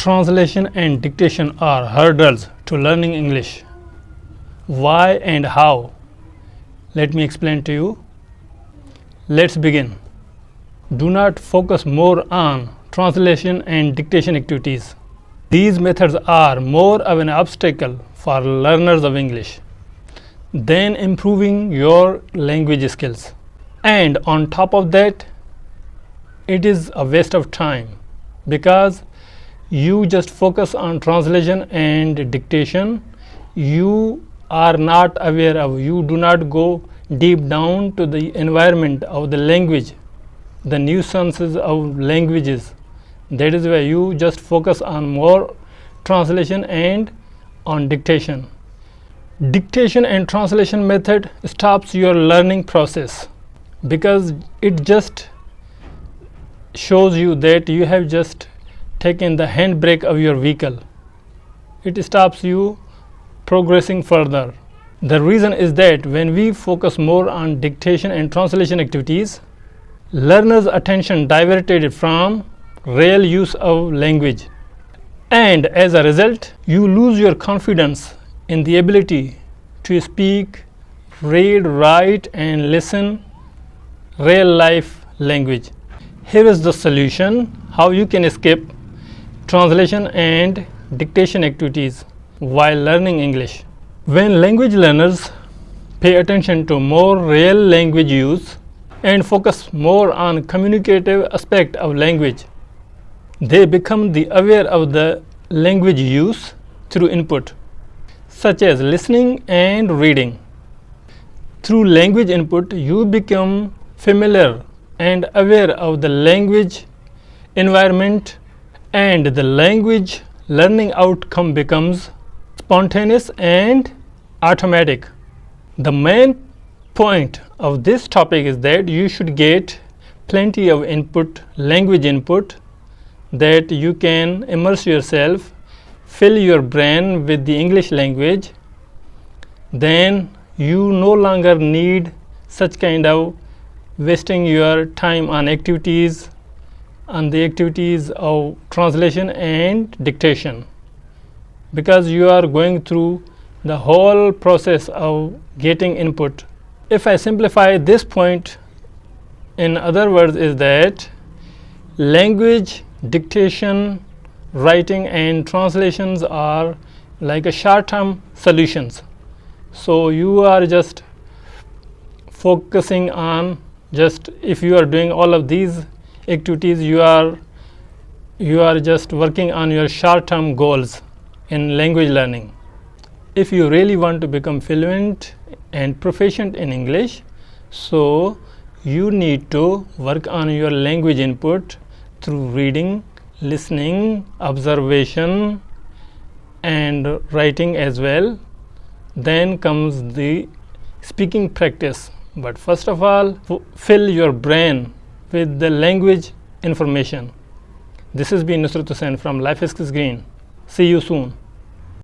Translation and dictation are hurdles to learning English. Why and how? Let me explain to you. Let's begin. Do not focus more on translation and dictation activities. These methods are more of an obstacle for learners of English than improving your language skills. And on top of that, it is a waste of time because you just focus on translation and dictation. You are not aware of, you do not go deep down to the environment of the language, the nuances of languages. That is why you just focus on more translation and on dictation. Dictation and translation method stops your learning process because it just shows you that you have just taken the handbrake of your vehicle. It stops you progressing further. The reason is that when we focus more on dictation and translation activities, learners' attention diverted from real use of language, and as a result you lose your confidence in the ability to speak, read, write and listen real life language. Here is the solution how you can skip translation and dictation activities while learning English. When language learners pay attention to more real language use and focus more on communicative aspect of language, they become the aware of the language use through input, such as listening and reading. Through language input, you become familiar and aware of the language environment, and the language learning outcome becomes spontaneous and automatic. The main point of this topic is that you should get plenty of input, language input, that you can immerse yourself, fill your brain with the English language. Then you no longer need such kind of wasting your time on activities, on the activities of translation and dictation, because you are going through the whole process of getting input. If I simplify this point, in other words, is that language dictation, writing and translations are like a short-term solutions. So you are just focusing on, just if you are doing all of these activities, you are just working on your short-term goals in language learning. If you really want to become fluent and proficient in English, so you need to work on your language input through reading, listening, observation and writing as well. Then comes the speaking practice. But first of all, fill your brain with the language information. This has been Nusrat Hussain from Life Skills Green. See you soon.